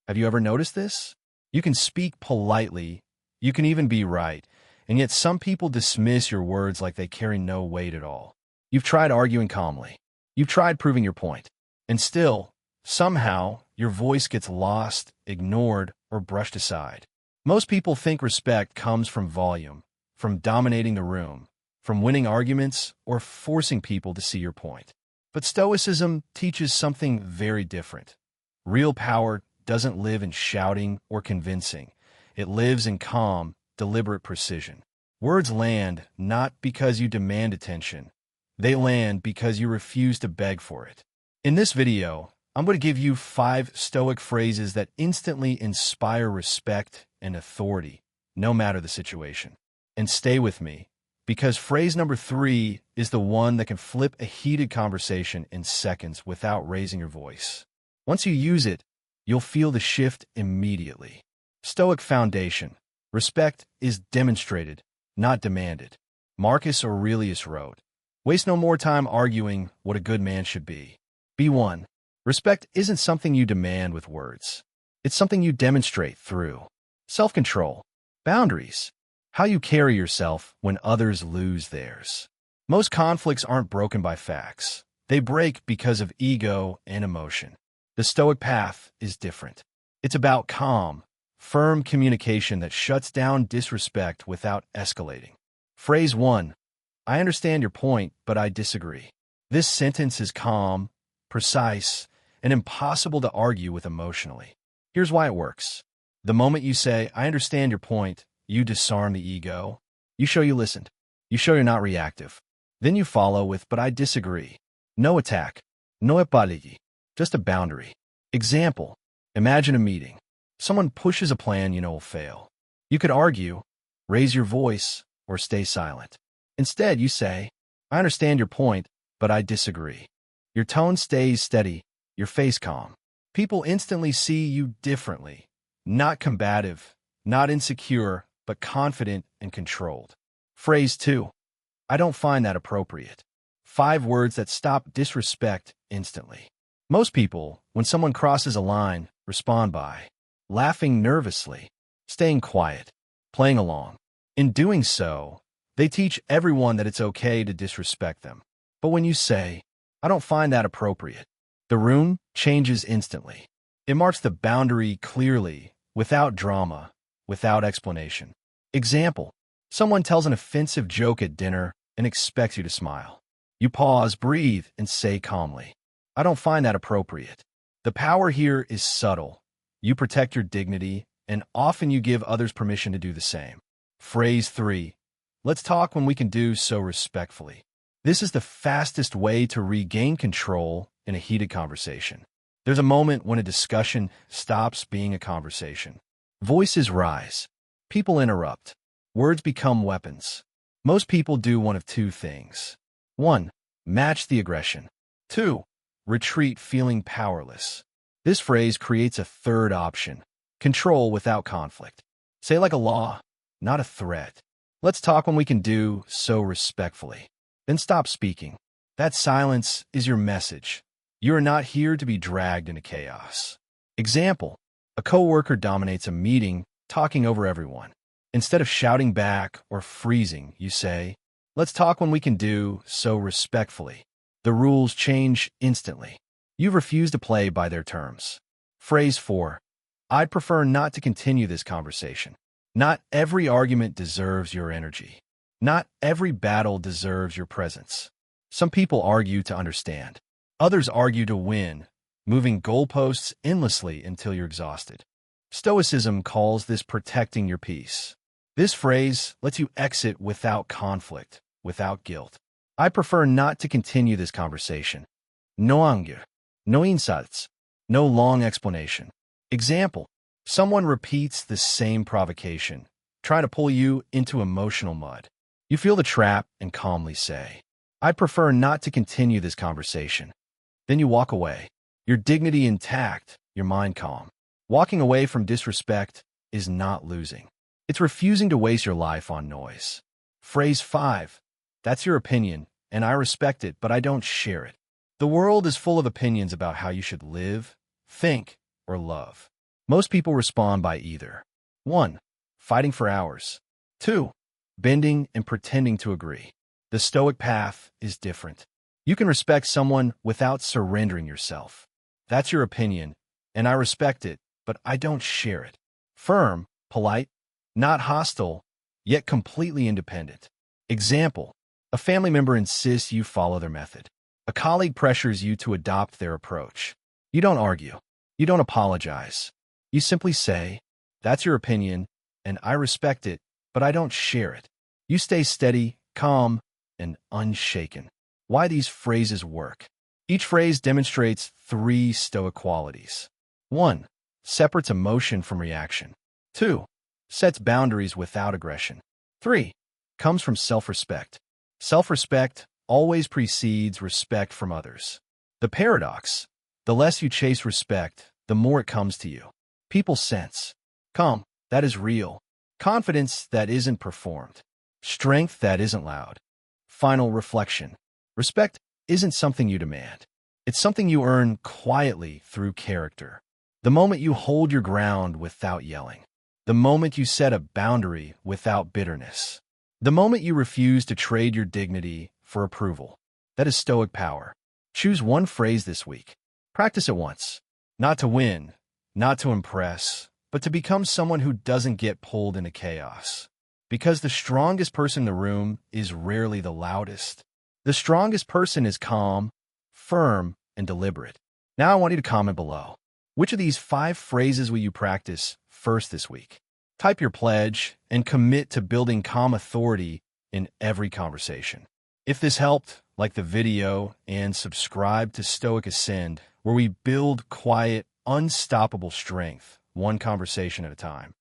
Have you ever noticed this? You can speak politely, you can even be right, and yet some people dismiss your words like they carry no weight at all. You've tried arguing calmly. You've tried proving your point. And still, somehow, your voice gets lost, ignored, or brushed aside. Most people think respect comes from volume, from dominating the room, from winning arguments, or forcing people to see your point. But Stoicism teaches something very different. Real power doesn't live in shouting or convincing. It lives in calm, deliberate precision. Words land not because you demand attention. They land because you refuse to beg for it. In this video, I'm going to give you 5 Stoic phrases that instantly inspire respect and authority, no matter the situation. And stay with me, because phrase number 3 is the one that can flip a heated conversation in seconds without raising your voice. Once you use it, you'll feel the shift immediately. Stoic foundation. Respect is demonstrated, not demanded. Marcus Aurelius wrote, "Waste no more time arguing what a good man should be." B1. Respect isn't something you demand with words. It's something you demonstrate through self-control, boundaries, how you carry yourself when others lose theirs. Most conflicts aren't broken by facts. They break because of ego and emotion. The Stoic path is different. It's about calm, firm communication that shuts down disrespect without escalating. Phrase 1. I understand your point, but I disagree. This sentence is calm, precise, and impossible to argue with emotionally. Here's why it works. The moment you say, I understand your point, you disarm the ego. You show you listened. You show you're not reactive. Then you follow with, but I disagree. No attack. No apology. Just a boundary. Example. Imagine a meeting. Someone pushes a plan you know will fail. You could argue, raise your voice, or stay silent. Instead, you say, I understand your point, but I disagree. Your tone stays steady, your face calm. People instantly see you differently. Not combative, not insecure, but confident and controlled. Phrase 2. I don't find that appropriate. 5 words that stop disrespect instantly. Most people, when someone crosses a line, respond by laughing nervously, staying quiet, playing along. In doing so, they teach everyone that it's okay to disrespect them. But when you say, I don't find that appropriate, the room changes instantly. It marks the boundary clearly, without drama, without explanation. Example. Someone tells an offensive joke at dinner and expects you to smile. You pause, breathe, and say calmly, I don't find that appropriate. The power here is subtle. You protect your dignity, and often you give others permission to do the same. Phrase 3. Let's talk when we can do so respectfully. This is the fastest way to regain control in a heated conversation. There's a moment when a discussion stops being a conversation. Voices rise. People interrupt. Words become weapons. Most people do one of 2 things. 1. Match the aggression. 2. Retreat feeling powerless. This phrase creates a third option. Control without conflict. Say like a law, not a threat. Let's talk when we can do so respectfully. Then stop speaking. That silence is your message. You are not here to be dragged into chaos. Example. A coworker dominates a meeting, talking over everyone. Instead of shouting back or freezing, you say, let's talk when we can do so respectfully. The rules change instantly. You refuse to play by their terms. Phrase 4. I'd prefer not to continue this conversation. Not every argument deserves your energy. Not every battle deserves your presence. Some people argue to understand. Others argue to win, moving goalposts endlessly until you're exhausted. Stoicism calls this protecting your peace. This phrase lets you exit without conflict, without guilt. I prefer not to continue this conversation. No anger, no insults, no long explanation. Example. Someone repeats the same provocation, trying to pull you into emotional mud. You feel the trap and calmly say, I'd prefer not to continue this conversation. Then you walk away, your dignity intact, your mind calm. Walking away from disrespect is not losing. It's refusing to waste your life on noise. Phrase 5. That's your opinion, and I respect it, but I don't share it. The world is full of opinions about how you should live, think, or love. Most people respond by either 1. Fighting for hours. 2. Bending and pretending to agree. The Stoic path is different. You can respect someone without surrendering yourself. That's your opinion, and I respect it, but I don't share it. Firm, polite, not hostile, yet completely independent. Example: a family member insists you follow their method. A colleague pressures you to adopt their approach. You don't argue. You don't apologize. You simply say, "That's your opinion, and I respect it, but I don't share it." You stay steady, calm, and unshaken. Why these phrases work? Each phrase demonstrates 3 Stoic qualities. 1. Separates emotion from reaction. 2. Sets boundaries without aggression. 3. Comes from self-respect. Self-respect always precedes respect from others. The paradox: the less you chase respect, the more it comes to you. People sense calm that is real, confidence that isn't performed, strength that isn't loud. Final reflection: respect isn't something you demand. It's something you earn quietly through character. The moment you hold your ground without yelling. The moment you set a boundary without bitterness. The moment you refuse to trade your dignity for approval. That is Stoic power. Choose one phrase this week. Practice it once. Not to win, not to impress, but to become someone who doesn't get pulled into chaos. Because the strongest person in the room is rarely the loudest. The strongest person is calm, firm, and deliberate. Now I want you to comment below. Which of these 5 phrases will you practice first this week? Type your pledge and commit to building calm authority in every conversation. If this helped, like the video and subscribe to Stoic Ascend, where we build quiet, unstoppable strength, one conversation at a time.